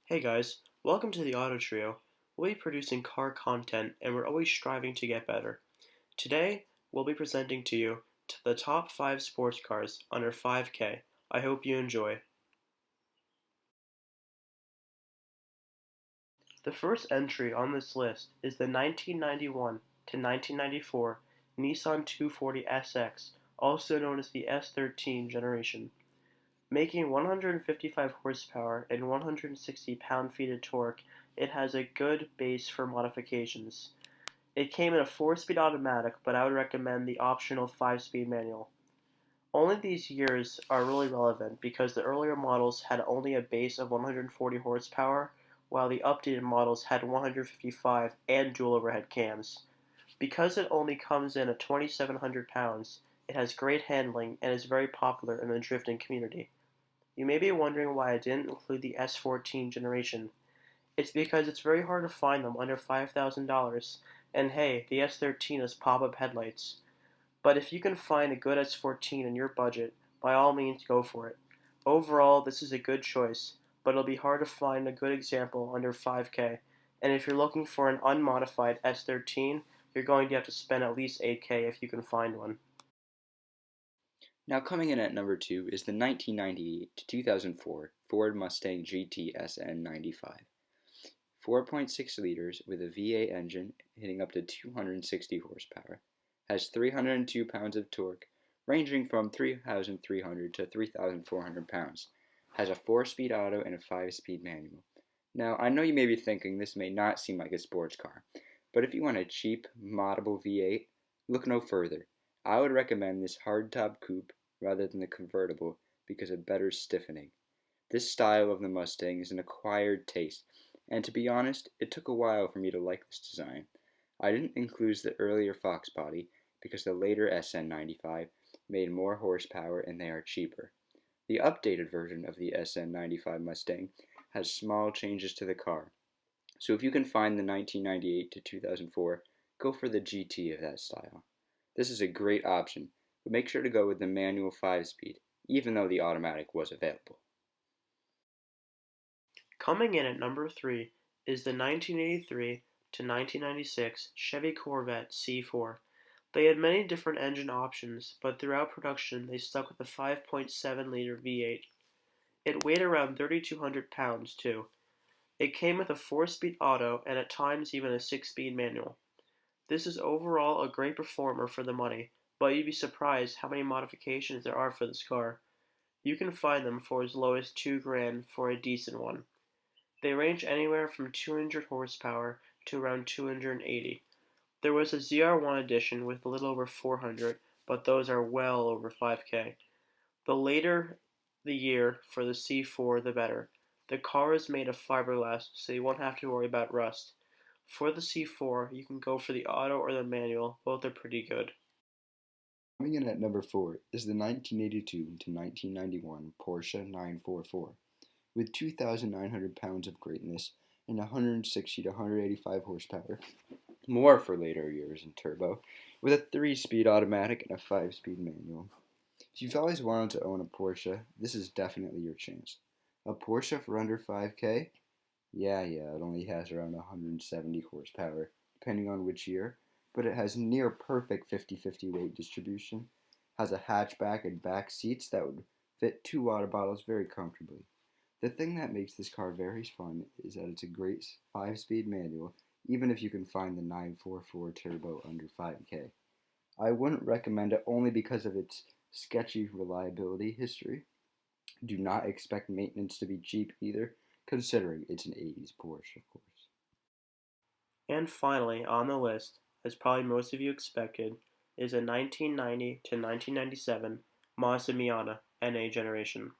Hey guys, welcome to the Auto Trio. We'll be producing car content and we're always striving to get better. Today, we'll be presenting to you the top 5 sports cars under 5K. I hope you enjoy. The first entry on this list is the 1991 to 1994 Nissan 240 SX, also known as the S13 generation. Making 155 horsepower and 160 pound-feet of torque, it has a good base for modifications. It came in a 4-speed automatic, but I would recommend the optional 5-speed manual. Only these years are really relevant because the earlier models had only a base of 140 horsepower, while the updated models had 155 and dual overhead cams. Because it only comes in at 2,700 pounds, it has great handling and is very popular in the drifting community. You may be wondering why I didn't include the S14 generation. It's because it's very hard to find them under $5,000, and hey, the S13 has pop-up headlights. But if you can find a good S14 in your budget, by all means go for it. Overall, this is a good choice, but it'll be hard to find a good example under 5K, and if you're looking for an unmodified S13, you're going to have to spend at least 8K if you can find one. Now coming in at number 2 is the 1998 to 2004 Ford Mustang GT SN95. 4.6 liters with a V8 engine hitting up to 260 horsepower, has 302 pounds of torque ranging from 3,300 to 3,400 pounds, has a 4-speed auto and a 5-speed manual. Now I know you may be thinking this may not seem like a sports car, but if you want a cheap, moddable V8, look no further. I would recommend this hardtop coupe rather than the convertible because of better stiffening. This style of the Mustang is an acquired taste, and to be honest, it took a while for me to like this design. I didn't include the earlier Fox body because the later SN95 made more horsepower and they are cheaper. The updated version of the SN95 Mustang has small changes to the car, so if you can find the 1998 to 2004, go for the GT of that style. This is a great option, but make sure to go with the manual 5-speed, even though the automatic was available. Coming in at number 3 is the 1983 to 1996 Chevy Corvette C4. They had many different engine options, but throughout production they stuck with the 5.7-liter V8. It weighed around 3,200 pounds, too. It came with a 4-speed auto and at times even a 6-speed manual. This is overall a great performer for the money, but you'd be surprised how many modifications there are for this car. You can find them for as low as $2,000 for a decent one. They range anywhere from 200 horsepower to around 280. There was a ZR1 edition with a little over 400, but those are well over 5K. The later the year for the C4, the better. The car is made of fiberglass, so you won't have to worry about rust. For the C4, you can go for the auto or the manual, both are pretty good. Coming in at number 4 is the 1982 to 1991 Porsche 944 with 2,900 pounds of greatness and 160 to 185 horsepower, more for later years in turbo, with a 3-speed automatic and a 5-speed manual. If you've always wanted to own a Porsche, this is definitely your chance. A Porsche for under 5K? Yeah, it only has around 170 horsepower, depending on which year, but it has near perfect 50-50 weight distribution, has a hatchback and back seats that would fit 2 water bottles very comfortably. The thing that makes this car very fun is that it's a great 5-speed manual, even if you can find the 944 turbo under 5K. I wouldn't recommend it only because of its sketchy reliability history. Do not expect maintenance to be cheap either, considering it's an 80s Porsche, of course. And finally, on the list, as probably most of you expected, is a 1990 to 1997 Mazda Miata NA generation.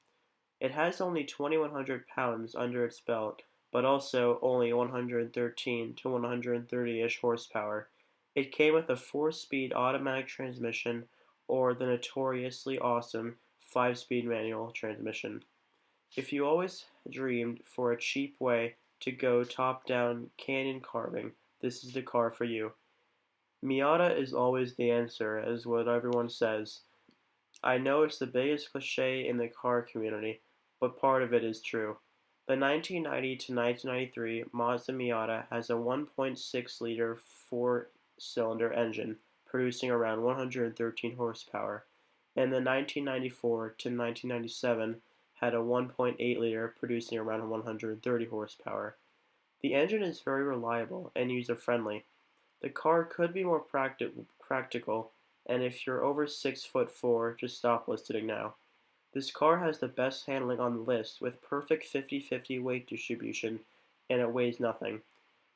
It has only 2,100 pounds under its belt, but also only 113 to 130-ish horsepower. It came with a 4-speed automatic transmission or the notoriously awesome 5-speed manual transmission. If you always dreamed for a cheap way to go top-down canyon carving, this is the car for you. Miata is always the answer, as what everyone says. I know it's the biggest cliche in the car community, but part of it is true. The 1990 to 1993 Mazda Miata has a 1.6-liter four-cylinder engine producing around 113 horsepower, and the 1994 to 1997 had a 1.8-liter producing around 130 horsepower. The engine is very reliable and user-friendly. The car could be more practical, and if you're over 6'4", just stop listening now. This car has the best handling on the list with perfect 50-50 weight distribution, and it weighs nothing.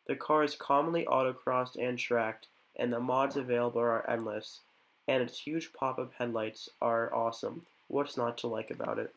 The car is commonly autocrossed and tracked, and the mods available are endless, and its huge pop-up headlights are awesome. What's not to like about it?